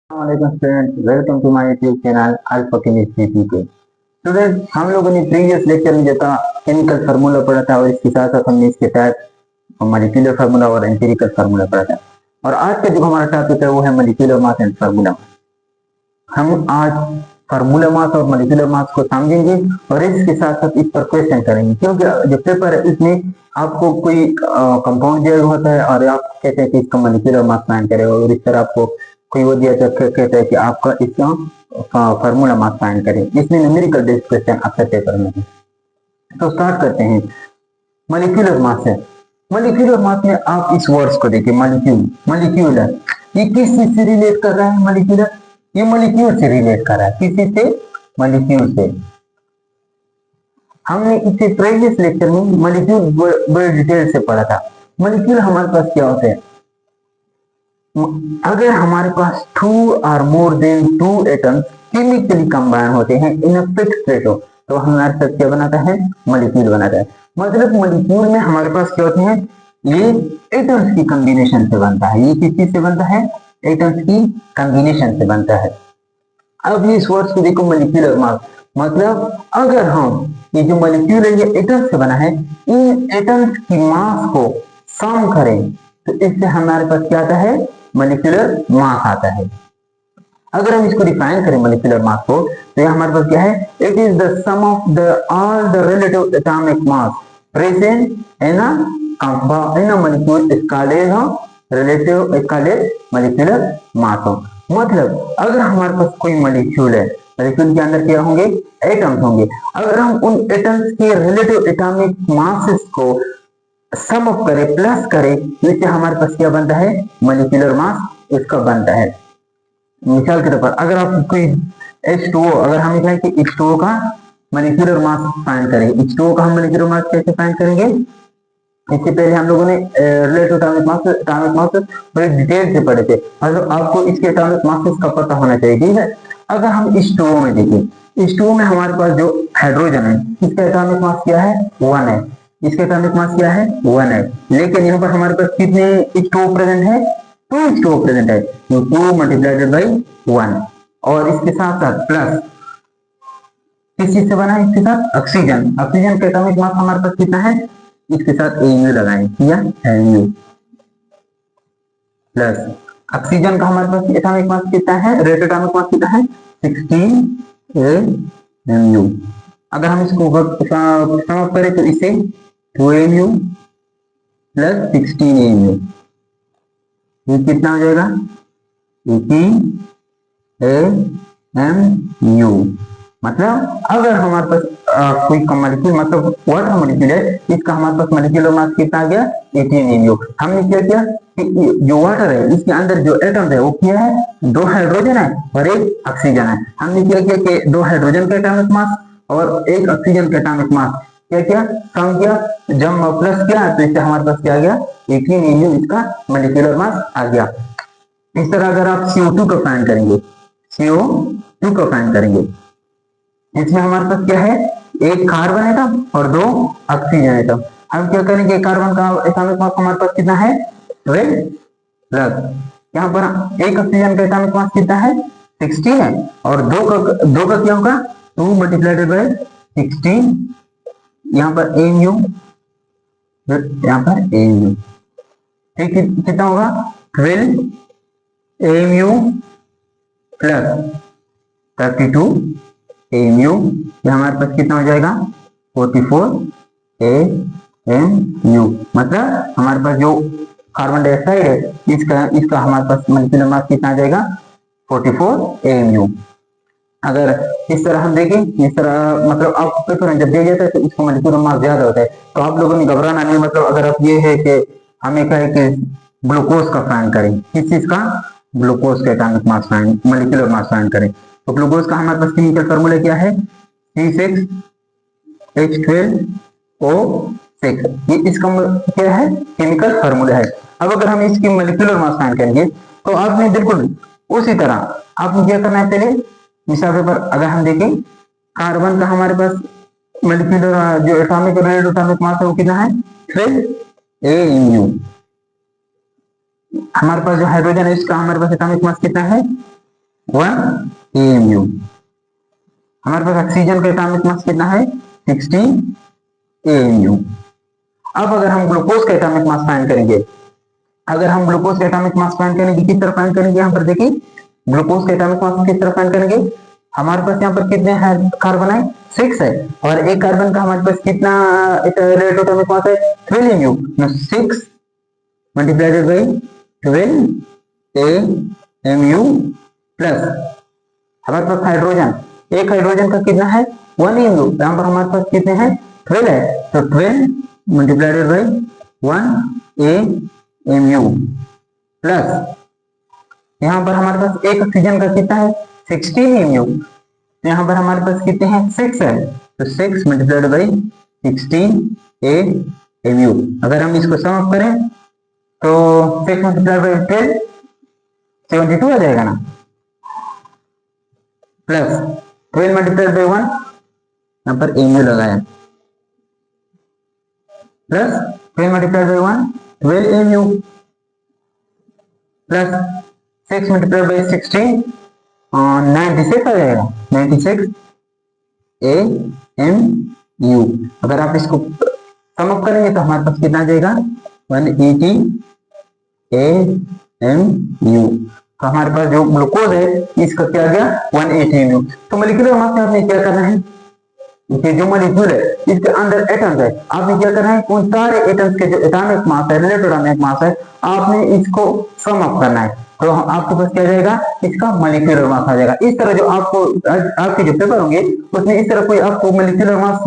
Student, welcome to my YouTube channel Alpha Chemistry PK. Student, हम लोगों ने previous lecture में जो था केमिकल फार्मूला पढ़ा था और इसके साथ साथ हमने इसके टाइप मॉलिक्यूलर फार्मूला और एम्पिरिकल फार्मूला पढ़ा था। और आज का जो हमारा टॉपिक है वो है मॉलिक्यूलर मास एंड फार्मूला। हम आज फार्मूला मास और मॉलिक्यूलर मास को समझेंगे और इसके साथ साथ इस पर क्वेश्चन करेंगे, क्योंकि जो पेपर है इसमें आपको कोई कंपाउंड दिया होता है और आप कहते हैं कि इसका मॉलिक्यूलर मास फाइंड करें, और इस तरह आपको कोई वो दिया कहता है कि आपका इसका फार्मूला मास फाइंड करें। इसमें न्यूमेरिकल बेस्ड क्वेश्चन आपके पेपर में है। तो स्टार्ट करते हैं। मॉलिक्यूलर मास है। मॉलिक्यूलर मास में आप इस वर्ड्स को देखिए, मॉलिक्यूलर, ये किस चीज से रिलेट कर रहा है? मॉलिक्यूलर, ये मॉलिक्यूल से रिलेट कर रहा है। किसी से? मॉलिक्यूल से। हमने इसे प्रीवियस लेक्चर में मॉलिक्यूल बड़े डिटेल से पढ़ा था। मॉलिक्यूल हमारे पास क्या होते हैं? अगर हमारे पास 2 और more than 2 atoms chemically combine होते हैं इन अ फिक्स्ड रेशो, तो हमारे साथ क्या बनाता है? मॉलिक्यूल बनाता है। मतलब मॉलिक्यूल में हमारे पास क्या होते हैं? ये एटम्स की कॉम्बिनेशन से बनता है। ये किस चीज से बनता है? एटम्स की कॉम्बिनेशन से बनता है। अब इस वर्ड्स को देखो, मॉलिक्यूलर मास, मतलब अगर हम ये जो मॉलिक्यूल है ये एटम्स से बना है, इन एटम्स की मास को सम करें तो इससे हमारे पास क्या आता है? मॉलिक्यूलर मास आता है। अगर हम इसको डिफाइन करें मॉलिक्यूलर मास को, तो ये हमारे पास क्या है? It is the sum of the all the relative atomic mass present in a molecule is called relative, is called molecular mass. मतलब अगर हमारे पास कोई मॉलिक्यूल है, मॉलिक्यूल के अंदर क्या होंगे? एटम्स होंगे। अगर हम उन एटम्स के रिलेटिव एटॉमिक मासेस को सम अप करें, प्लस करें, तो इससे हमारे पास क्या बनता है? मॉलिक्यूलर मास इसका बनता है। मिसाल के तौर पर अगर आप कोई H2O, अगर हम कहें कि H2O का मॉलिक्यूलर मास फाइंड करें, H2O का हम मॉलिक्यूलर मास कैसे फाइंड करेंगे? इससे पहले हम लोगों ने रिलेटिव एटॉमिक मास बड़े डिटेल से पढ़े थे। मतलब आपको इसके एटॉमिक मासेस का पता होना चाहिए, ठीक है। अगर हम H2O में देखें, H2O में हमारे पास जो हाइड्रोजन है इसका एटॉमिक मास क्या है? 1 है। इसका एटॉमिक मास क्या है? 1 है। लेकिन यहाँ पर हमारे पास कितने H2O प्रेजेंट है? 2 H2O प्रेजेंट है, तो 2 मल्टीप्लाइडेड बाई 1, और इसके साथ साथ प्लस किस चीज से बना है? इसके साथ ऑक्सीजन। ऑक्सीजन का एटॉमिक मास हमारे पास कितना है? इसके साथ AU लगाएं, किया AU प्लस ऑक्सीजन का हमारे पास एटॉमिक मास कितना है? रेट एटॉमिक मास कितना है? 16 AU। अगर हम इसको समाप्त करें तो इसे 2 AU प्लस 16 AU, ये कितना हो जाएगा? 18 AMU। मतलब अगर हमारे पास कोई मॉलिक्यूल, मतलब वाटर मॉलिक्यूल है, इसका हमारे पास मॉलिक्यूलर मास कितना आ गया? 18 AMU। हमने क्या किया कि जो वाटर है इसके अंदर जो एटम है वो क्या है? 2 हाइड्रोजन है और 1 ऑक्सीजन है। हमने क्या किया कि 2 हाइड्रोजन का एटॉमिक मास और 1 ऑक्सीजन का एटॉमिक मास क्या किया? कम किया, जब प्लस किया तो इससे हमारे पास क्या आ गया? 18 AMU इसका मॉलिक्यूलर मास आ गया। इस तरह अगर आप CO2 का फाइंड करेंगे, CO2 का फाइंड करेंगे, इसमें हमारे पास क्या है? 1 कार्बन एटम और 2 ऑक्सीजन एटम। हम क्या करेंगे? कार्बन का एटॉमिक मास हमारे पास कितना है? 12 प्लस यहाँ पर 1 ऑक्सीजन का एटॉमिक मास कितना है? 16 है, और 2 का क्या होगा? 2 मल्टीप्लाइडेड बाय 16, यहाँ पर AMU, यहाँ पर AMU, ठीक कितना होगा? 12 AMU प्लस 32 AMU, ये हमारे पास कितना हो जाएगा? 44 AMU। मतलब हमारे पास जो कार्बन डाइऑक्साइड है इसका हमारे पास मॉलिक्यूलर मास कितना आ जाएगा? 44 AMU। अगर इस तरह हम देखें, इस तरह मतलब आप पेपर में जब दिया जाता है तो इसका मॉलिक्यूलर मास ज्यादा होता है, तो आप लोगों ने घबराना नहीं। मतलब अगर आप ये है कि हमें कहे कि ग्लूकोज का फाइंड करें, किस चीज का? ग्लूकोज का atomic mass find, molecular mass find करें, तो ग्लूकोज का हमारे पास केमिकल फॉर्मूला क्या है? C6H12O6, ये इसका क्या है? केमिकल फॉर्मूला है। अब अगर हम इसकी मॉलिक्यूलर मास फाइंड करेंगे तो आपने बिल्कुल उसी तरह आपको क्या करना है? पहले मिसाल के पर अगर हम देखें, कार्बन का हमारे पास मॉलिक्यूलर जो एटॉमिक और एटॉमिक मास है वो कितना है? 12 AMU। हमारे पास जो हाइड्रोजन है इसका हमारे पास एटॉमिक मास कितना है? 1 AMU। हमारे पास ऑक्सीजन का एटॉमिक मास कितना है 16 AMU। अब अगर हम ग्लूकोज का एटॉमिक मास फाइंड करेंगे, अगर हम ग्लूकोज का एटॉमिक मास फाइंड करेंगे, किस तरह फाइंड करेंगे, यहाँ पर देखिए ग्लूकोज का एटॉमिक मास किस तरह फाइंड करेंगे। हमारे पास यहाँ पर कितने हैं कार्बन है 6 है, और एक कार्बन का हमारे पास कितना रेट एटॉमिक मास है 12 AMU। 6 multiplied by 12 AMU plus हमारे पास हाइड्रोजन, एक हाइड्रोजन का कितना है 1 AMU। यहाँ पर हमारे पास कितने हैं 12 है, तो 12 मल्टीप्लाइड बाई 1 AMU प्लस यहाँ पर हमारे पास एक ऑक्सीजन का कितना है 16 AMU। यहाँ पर हमारे पास कितने हैं 6 है, तो 6 मल्टीप्लाइड बाई 16 AMU। अगर हम इसको सम अप करें तो 6 मल्टीप्लाइड बाई 12 72 आ जाएगा ना, प्लस 12 मल्टीप्लाइड बाई 1 यहाँ पर AMU लगाया, plus 12 multiplied by 1 12 AMU plus 6 multiplied by 16 96 आ जाएगा, 96 AMU। अगर आप इसको सम अप करेंगे तो हमारे पास कितना आ जाएगा 180 AMU। तो हमारे पास जो ग्लूकोज है इसका क्या आ गया 180 AMU। तो मोलिकुलर मास में आपने क्या करना है कि जो मॉलिक्यूल है इसके अंदर एटम्स है, आपने क्या करना है उन सारे एटम्स के जो एटॉमिक मास है रिलेटेड एटॉमिक मास है आपने इसको सम अप करना है, तो आपके पास क्या जाएगा इसका मॉलिक्यूलर मास आ जाएगा। इस तरह जो आपको आपके जो पेपर होंगे उसमें इस तरह कोई आपको मॉलिक्यूलर मास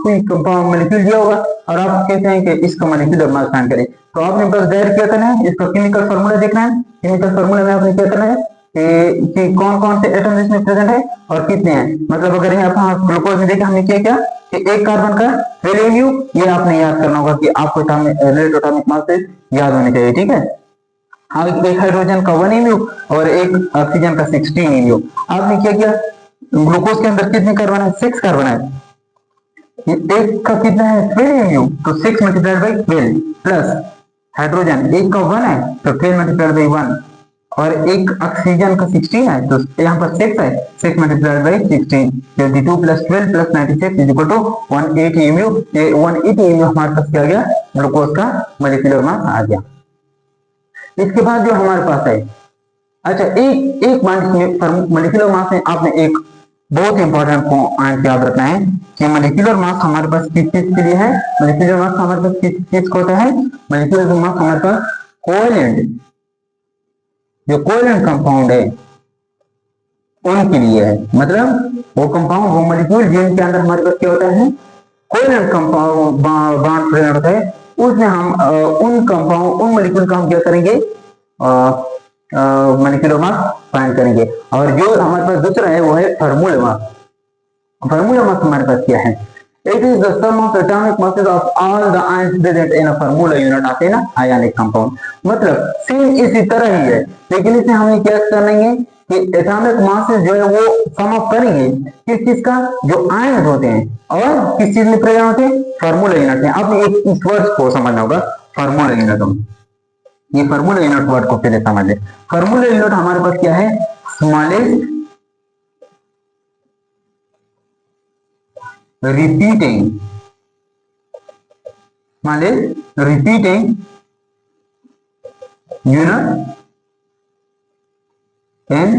कोई मॉलिक्यूल दिया होगा और आप कहते हैं कि इसका मॉलिक्यूलर मास फाइंड करें, तो आपने बस डायरेक्ट क्या करना है इसका केमिकल फार्मूला देखना है। केमिकल फार्मूला में आपने क्या करना है कि कौन कौन से एटम इसमें प्रेजेंट है और कितने हैं। मतलब अगर यहाँ पर ग्लूकोज में देखिए हमने क्या किया कि एक कार्बन का 12 AMU, ये आपने याद करना होगा कि आपको रिलेटेड एटॉमिक मास से याद होने चाहिए, ठीक है। हाँ, एक हाइड्रोजन का 1 AMU और एक ऑक्सीजन का 16 AMU। आपने क्या किया ग्लूकोज के अंदर कितने कार्बन है 6 कार्बन है, एक का कितना है 12 AMU, तो 6 मल्टीप्लाइड बाई 12 प्लस हाइड्रोजन एक का 1 है तो 12 मल्टीप्लाइड बाई 1 और एक ऑक्सीजन का 16 है तो यहाँ पर 6 है, 6 multiplied by 16 22 plus 12 plus 96 is equal to 180 AMU। ये 180 AMU हमारे पास क्या गया ग्लूकोज का मॉलिक्यूलर मास आ गया। इसके बाद जो हमारे पास है अच्छा एक मॉलिक्यूलर मास में आपने एक बहुत इंपॉर्टेंट पॉइंट याद रखना है कि मॉलिक्यूलर मास हमारे पास किस चीज के लिए है, मॉलिक्यूलर मास हमारे पास किस चीज को होता है, मॉलिक्यूलर मास हमारे पास कोवेलेंट जो कोवेलेंट कंपाउंड है उनके लिए है। मतलब वो कंपाउंड वो मॉलिक्यूल जिनके अंदर हमारे पास क्या होता है कोवेलेंट कंपाउंड बॉन्ड प्रेजेंट होता है, उसमें हम उन कंपाउंड उन मॉलिक्यूल का हम क्या करेंगे मॉलिक्यूलर मास फाइंड करेंगे। और जो हमारे पास दूसरा है वो है फार्मूला मास। फार्मूला मास हमारे पास क्या है, it is the sum of atomic masses of all the ions present in a formula unit of an ionic compound. मतलब सेम इसी तरह ही है लेकिन इसमें हमें क्या करेंगे कि एटॉमिक मासेस जो है वो सम अप करेंगे किस चीज का जो आयंस होते हैं और किस चीज में प्रेजेंट होते हैं फार्मूला यूनिट में। आपने एक इस वर्ड को समझना होगा फार्मूला यूनिट, ये फार्मूला यूनिट वर्ड को पहले समझ ले। फार्मूला यूनिट हमारे पास क्या है smallest repeating unit in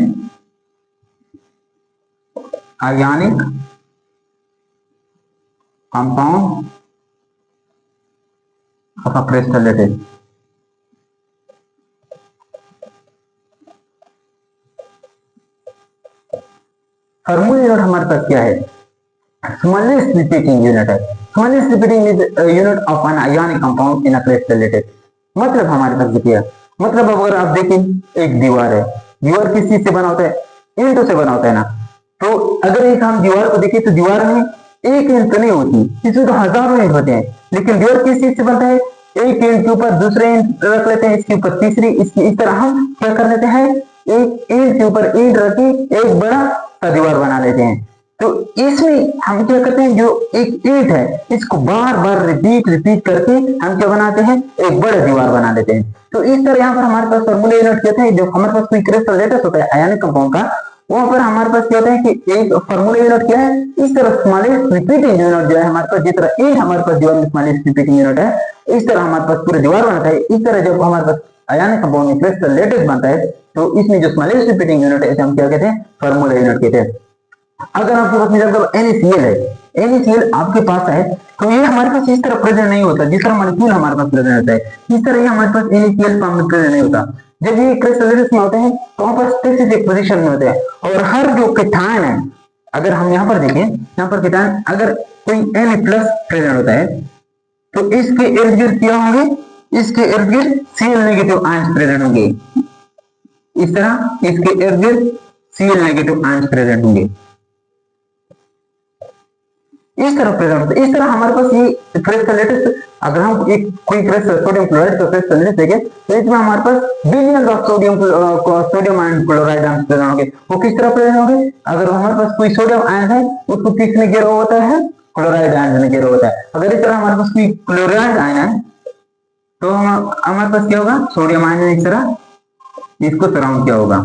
ionic compound of a crystal lattice। Formula unit हमारे पास क्या है smallest repeating unit है। smallest repeating unit of an ionic compound in a crystal lattice। मतलब हमारे पास क्या मतलब अगर आप देखें एक दीवार है, दीवार किस चीज से बना होता है ईंटों से बना होता है ना, तो अगर एक हम दीवार को देखें तो दीवार में एक ईंट नहीं होती, इसमें तो हजारों ईंट होते हैं, लेकिन दीवार किस चीज से बनता है एक ईंट के ऊपर दूसरे ईंट रख लेते हैं, इसके ऊपर तीसरी, इसकी इस तरह हम क्या कर लेते हैं एक ईंट के ऊपर ईंट रख के एक बड़ा सा दीवार बना लेते हैं। तो इसमें हम क्या करते हैं जो एक ईंट है इसको बार बार रिपीट करके हम क्या बनाते हैं एक बड़ा दीवार बना लेते हैं। तो इस तरह यहाँ पर हमारे पास फार्मूला यूनिट कहते हैं जो हमारे पास कोई क्रिस्टल लेटेस्ट होता है आयनिक कंपाउंड का वहां पर हमारे पास क्या होता है कि एक फॉर्मूला यूनिट क्या है, इस तरह स्मॉलेस्ट रिपीटिंग यूनिट जो है हमारे पास, जिस तरह ए हमारे पास दीवार में स्मॉलेस्ट रिपीटिंग यूनिट है, इस तरह हमारे पास पूरी दीवार बनता है। इस तरह जब हमारे पास आयनिक कंपाउंड में क्रिस्टल लेटेक्स बनता है तो इसमें जो स्मॉलेस्ट रिपीटिंग यूनिट है हम क्या कहते हैं, फॉर्मूला यूनिट कहते हैं। अगर आपके पास एग्जांपल NaCl है, NaCl आपके पास है तो ये हमारे पास इस तरह प्रेजेंट नहीं होता जिस तरह मॉलिक्यूल हमारे पास प्रेजेंट होता है, इस तरह ये हमारे पास NaCl फॉर्म में प्रेजेंट नहीं होता। जब ये क्रिस्टलाइजेशन में होते हैं तो वहां पर स्पेसिफिक पोजीशन में होते हैं और हर जो कीटाणु है, अगर हम यहाँ पर देखें, यहाँ पर कीटाणु अगर कोई Na+ प्रेजेंट होता है तो इसके इर्द गिर्द क्या होंगे, इसके इर्द गिर्द Cl नेगेटिव आयंस प्रेजेंट होंगे। इस तरह इसके इर्द गिर्द Cl नेगेटिव आयंस प्रेजेंट होंगे, इस तरह प्रेजेंट होता है। इस तरह हमारे पास ये क्रिस्टल लेटेक्स, अगर हम एक कोई क्रिस्टल सोडियम क्लोराइड का क्रिस्टल लेटेक्स देखें तो इसमें हमारे पास billion of sodium ion chloride ion present होंगे। वो किस तरह प्रेजेंट होंगे, अगर हमारे पास कोई सोडियम आयन है उसको किसने घेरा होता है, क्लोराइड आयन ने घेरा होता है। अगर इस तरह हमारे पास कोई क्लोराइड आयन है तो हमारे पास क्या होगा, सोडियम आयन ने इस तरह इसको सराउंड किया होगा।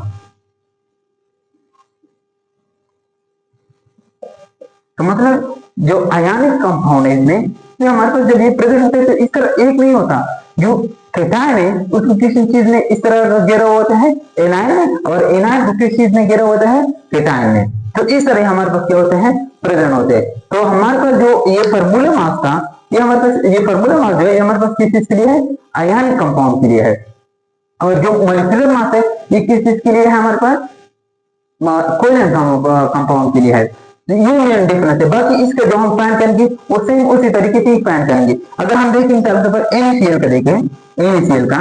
तो मतलब जो आयनिक कंपाउंड है इसमें, ये हमारे पास जब ये प्रेजेंट होते हैं तो इस तरह एक नहीं होता, जो कीटाणु है उसको किसी चीज ने इस तरह घेरा होता है एनायन ने, और एनायन को किस चीज ने घेरा होता है, कीटाणु ने। तो इस तरह हमारे पास क्या होते हैं, प्रेजेंट होते हैं। तो हमारे पास जो ये फॉर्मूला मास था, ये हमारे पास ये फॉर्मूला मास जो है ये हमारे पास किस चीज के लिए है, आयनिक कंपाउंड के लिए है। और जो मॉलिक्यूलर मास है ये किस चीज के लिए है, हमारे पास कोवेलेंट कंपाउंड के लिए है। ये मेन डिफरेंस है। बाकी इसके जो हम फाइंड करेंगे वो सेम उसी तरीके से ही फाइंड करेंगे। अगर हम देखें पर NaCl का देखें, NaCl का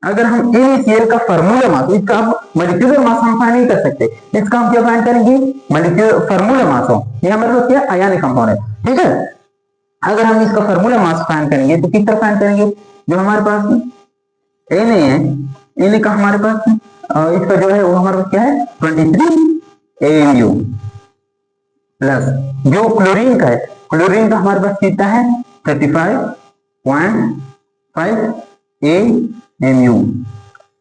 अगर हम NaCl का फार्मूला मास, इसका मॉलिक्यूलर मास हम फाइंड नहीं कर सकते, इसका हम क्या फाइंड करेंगे, मॉलिक्यूलर फार्मूला मास हो, ये हमारे पास क्या आयनिक कंपाउंड है, ठीक है। अगर हम इसका फार्मूला मास फाइंड करेंगे तो किस तरह फाइंड करेंगे, जो हमारे पास Na है, Na का हमारे पास इसका जो है वो हमारे पास क्या है 23 AMU प्लस जो क्लोरीन का है, क्लोरीन का हमारे पास कितना है 35.5 AMU।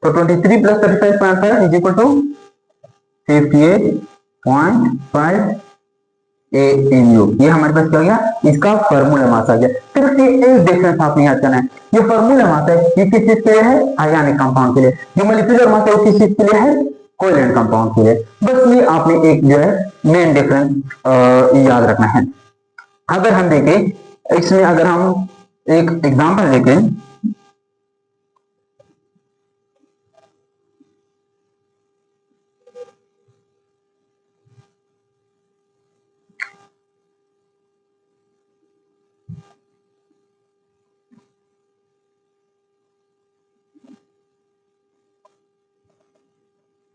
तो 23 plus 35.5 is equal to 58.5 AMU। ये हमारे पास क्या गया, इसका फॉर्मूला मास आ गया। सिर्फ ये एक डिफरेंस आपने याद करना है, ये फॉर्मूला मास है ये किस चीज के लिए है, आयनिक कंपाउंड के लिए। जो मॉलिक्यूलर मास है वो किस चीज के लिए है, कोवेलेंट कंपाउंड के लिए। बस ये आपने एक जो है मेन डिफरेंस याद रखना है। अगर हम देखें इसमें, अगर हम एक एग्जांपल देखें,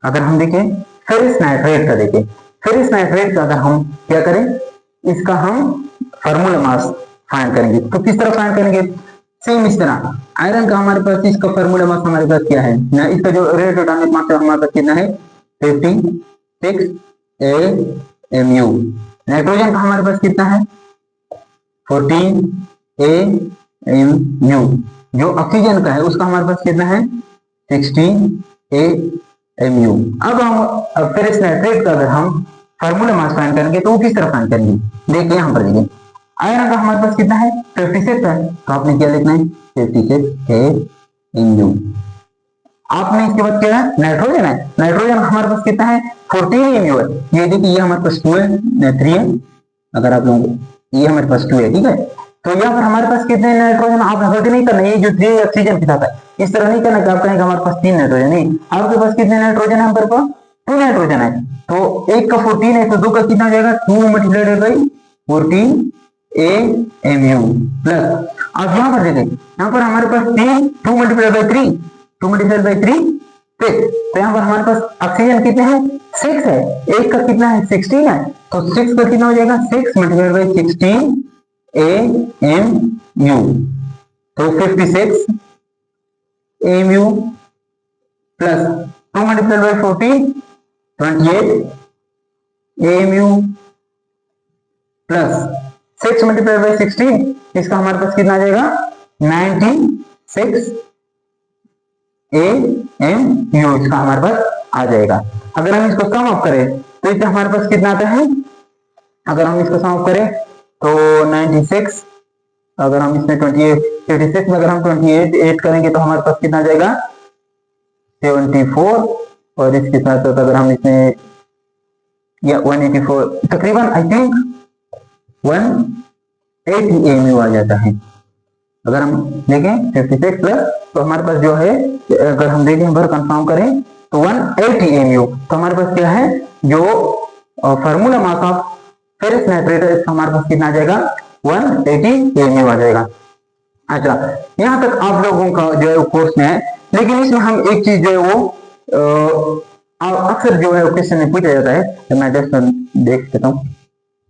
अगर हम देखें फेरिस नाइट्रेट का देखें, फेरिस नाइट्रेट का अगर हम क्या करें, इसका हम फार्मूला मास फाइंड करेंगे तो किस तरह फाइंड करेंगे, सेम इस तरह। आयरन का हमारे पास इसका फार्मूला मास हमारे पास क्या है ना, इसका जो रेट एटॉमिक मास है हमारे पास कितना है 56 AMU। नाइट्रोजन का हमारे पास कितना है 14 AMU। जो ऑक्सीजन का है उसका हमारे पास कितना है 16 AMU। अब हम फेरिस नाइट्रेट का अगर हम फार्मूला मास फाइंड करेंगे तो वो किस तरह फाइंड करेंगे, देखिए यहाँ पर देखिए आयरन का हमारे पास कितना है 56 है, तो आपने क्या लिखना है 56 AMU। आपने इसके बाद क्या है नाइट्रोजन है, नाइट्रोजन हमारे पास कितना है 14 AMU है। ये देखिए ये हमारे पास 2 है 3 है, अगर आप लोग ये हमारे पास 2 है, ठीक है। तो यहाँ पर हमारे पास कितने नाइट्रोजन, आप गलती नहीं करना, ये जो 3 ऑक्सीजन के साथ है इस तरह नहीं करना कि आप कहेंगे हमारे पास 3 नाइट्रोजन, नहीं, आपके पास कितने नाइट्रोजन है, हमारे पास 2 नाइट्रोजन है। तो एक का 14 है तो 2 का कितना हो जाएगा 2 मल्टीप्लाइड बाई 14 AMU प्लस। आप यहाँ पर देखें, यहाँ पर हमारे पास 2 मल्टीप्लाइड बाई 3, 2 मल्टीप्लाइड बाई 3 6। तो यहाँ पर हमारे पास ऑक्सीजन कितने हैं 6 है, एक का कितना है 16 है, तो 6 का कितना हो जाएगा 6 मल्टीप्लाइड बाई 16 AMU। तो 56 AMU plus 2 multiplied by 14 28 AMU plus 6 multiplied by 16, इसका हमारे पास कितना आ जाएगा 96 AMU, इसका हमारे पास आ जाएगा। अगर हम इसको सम अप करें तो इससे हमारे पास कितना आता है, अगर हम इसको सम अप करें तो 96, अगर हम इसमें 28 56 में अगर हम 28 ऐड करेंगे तो हमारे पास कितना आ जाएगा 74, और इसके साथ साथ अगर हम इसमें या 184 तकरीबन आई थिंक 180 एमयू आ जाता है। अगर हम देखें 56 प्लस तो हमारे पास जो है, अगर हम देखें भर कंफर्म करें तो 180 एमयू, तो हमारे पास क्या है जो formula mass of ferrous nitrate है इसका हमारे पास कितना आ जाएगा 180 एमयू आ जाएगा। अच्छा, यहाँ तक आप लोगों का जो है कोर्स में है, लेकिन इसमें हम एक चीज जो है वो अक्सर जो है क्वेश्चन में पूछा जाता है, तो मैं जस्ट देख लेता हूँ।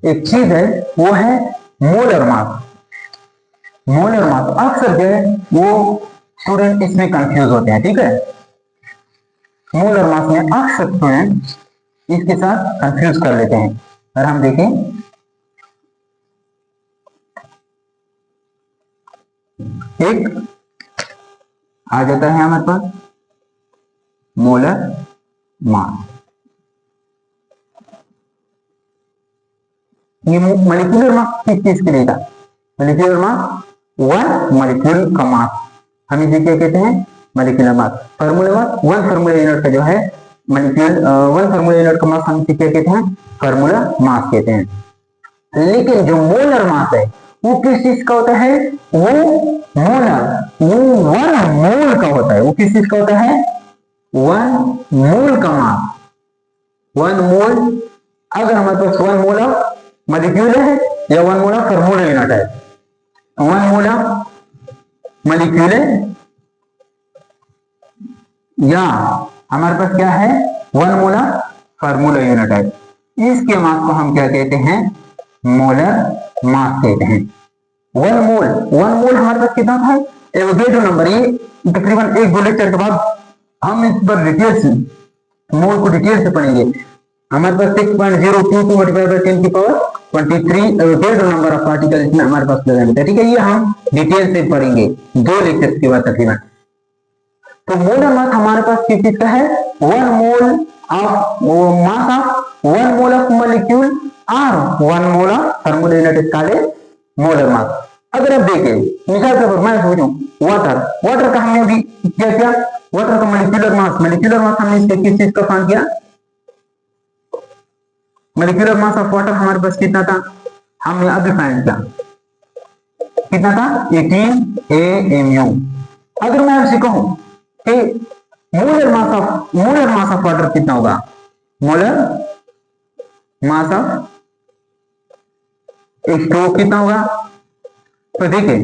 एक चीज है वो है मोलर मास। मोलर मास अक्सर जो है वो स्टूडेंट इसमें कंफ्यूज होते हैं, ठीक है। मोलर मास में अक्सर स्टूडेंट इसके साथ कंफ्यूज कर लेते हैं। अगर हम देखें एक आ जाता है हमारे पास मोलर मास, ये मॉलिक्यूलर मास किस चीज के लिए था, मॉलिक्यूलर मास वन मॉलिक्यूल का मास, हम इसे क्या कहते हैं molecular mass. Formula mass one formula unit का जो है मॉलिक्यूल वन फार्मूला यूनिट का मास हम इसे क्या कहते हैं फार्मूला मास कहते हैं। लेकिन जो मोलर मास है वो किस चीज का होता है, वो मोलर, वो वन मोल का होता है। वो किस चीज का होता है, वन मोल का मास। वन मोल, अगर हमारे पास वन मोल ऑफ मॉलिक्यूल है या one mole of formula unit है, वन मोल ऑफ मॉलिक्यूल है या हमारे पास क्या है one mole of formula unit है, इसके मास को हम क्या कहते हैं मोलर मास कहते हैं। वन मोल हमारे पास कितना था, एवोगैड्रो नंबर। ये तकरीबन एक दो लेक्चर के बाद हम इस पर डिटेल से मोल को डिटेल से पढ़ेंगे। हमारे पास 6.022 मल्टीप्लाई बाय 10 की power 23 Avogadro number of particle इसमें हमारे पास प्रेजेंट है, ठीक है। ये हम डिटेल से पढ़ेंगे दो लेक्चर के बाद तकरीबन। तो मोलर मास हमारे पास किस चीज का है, one mole of mass of one mole of molecule और one mole of formula unit called molar mass. अगर आप देखें मिसाल के तौर पर मैं सोचूं वाटर का हमने अभी क्या किया, वाटर का मॉलिक्यूलर मास हमने इसके किस चीज का फाइंड किया, मॉलिक्यूलर मास ऑफ वाटर हमारे पास कितना था, हमने अभी फाइंड किया कितना था 18 AMU। अगर मैं आपसे कहूं कि मोलर मास ऑफ वाटर कितना होगा, मोलर मास ऑफ H2O कितना होगा, तो देखिए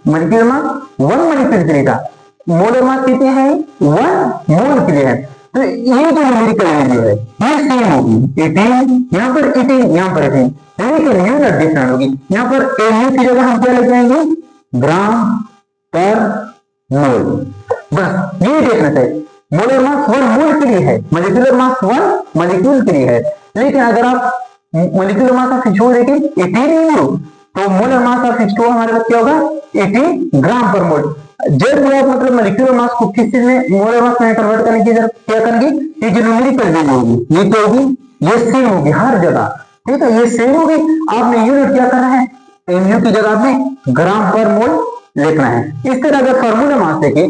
मॉलिक्यूलर मास वन मॉलिक्यूल के लिए था, मोलर मास कितने हैं वन मोल के लिए है। तो ये जो न्यूमेरिकल वैल्यू है ये सेम होगी, 18 यहाँ पर 18 यहाँ पर 18, लेकिन यूनिट डिफरेंट होगी। यहाँ पर एमयू की जगह हम क्या लेके आएंगे ग्राम पर मोल। बस ये देखना चाहिए, मोलर मास वन मोल के लिए है, मॉलिक्यूलर मास वन मॉलिक्यूल के लिए है। लेकिन अगर आप मॉलिक्यूलर मास ऑफ H2O देखें 18 तो मोलर मास ऑफ H2O हमारे पास क्या होगा 80 ग्राम पर मोल। जब आप मतलब मॉलिक्यूलर मास को किस चीज में मोलर मास में कन्वर्ट करने की जरूरत क्या करेंगे, ये जो न्यूमेरिकल वैल्यू होगी ये क्या होगी, ये सेम होगी हर जगह, ठीक है, ये सेम होगी। आपने यूनिट क्या करना है, एमयू की जगह आपने ग्राम पर मोल लिखना है। इस तरह अगर फार्मूला मास देखें,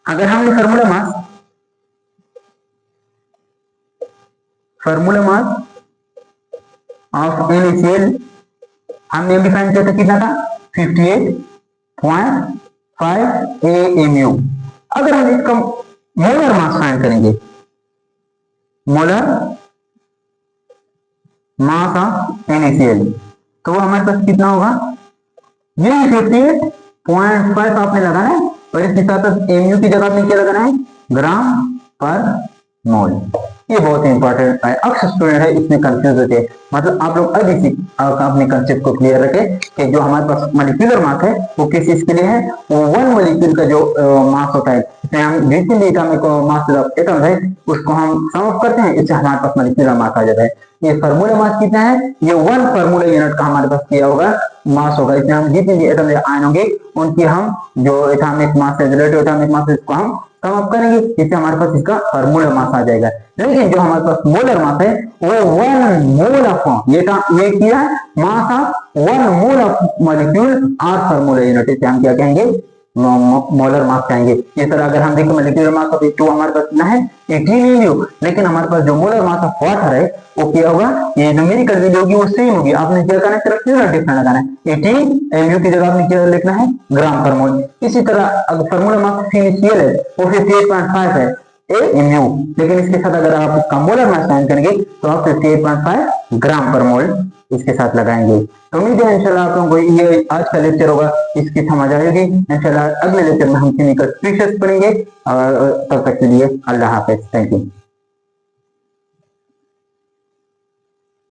अगर हमने फार्मूला मास ऑफ NaCl हमने डिफाइन किया था कितना था 58.5 AMU। अगर हम इसका मोलर मास फाइंड करेंगे, मोलर मास ऑफ NaCl, तो वो हमारे पास कितना होगा, ये 58.5 आपने लगाना है और इसके साथ MU की जगह आपने क्या लगाना है ग्राम पर मोल। ये बहुत इंपॉर्टेंट है, अक्सर स्टूडेंट है इसमें कंफ्यूज होते हैं। मतलब आप लोग अभी से अपने कंसेप्ट को क्लियर रखें कि जो हमारे पास मॉलिक्यूलर मास है वो किस चीज के लिए है, वो वन मॉलिक्यूल का जो मास होता है, हम जितने एटॉमिक मास एटम है उसको हम सम अप करते हैं, इससे हमारे पास मॉलिक्यूलर मास आ जाता है। ये फार्मूला मास कितना है, ये वन फार्मूला यूनिट का हमारे पास किया होगा मास होगा। इसमें हम जितने भी एटम आयन होंगे उनकी हम जो एटॉमिक मास है, रिलेटिव एटॉमिक मास, इसको हम कम अप करेंगे, इससे हमारे पास इसका फार्मूला मास आ जाएगा। लेकिन जो हमारे पास मोलर मास है वो 1 मोल ऑफ ये किया है mass of 1 mole of molecule or formula unit, इसे हम क्या कहेंगे मोलर मास कहेंगे। इस तरह अगर हम देखें मॉलिक्यूलर मास ऑफ H2 हमारे पास कितना है 18 MU, लेकिन हमारे पास जो मोलर मास ऑफ वाटर है वो क्या होगा, ये न्यूमेरिकल वैल्यू होगी वो सेम होगी। आपने क्या करना है, सिर्फ डिफरेंट लगाना है, 18 MU की जगह आपने क्या लिखना है ग्राम पर मोल। इसी तरह अगर फार्मूला मास CnCl है वो 58.5 है MU, लेकिन इसके साथ अगर आप इसका मोलर मास फाइंड करेंगे तो आप 58.5 ग्राम पर मोल इसके साथ लगाएंगे। तो उम्मीद है इंशाल्लाह आप लोगों को ये आज का लेक्चर होगा इसकी समझ आएगी। इंशाल्लाह अगले लेक्चर में हम केमिकल स्पीशीज पढ़ेंगे और तब तक के लिए अल्लाह हाफिज, थैंक यू।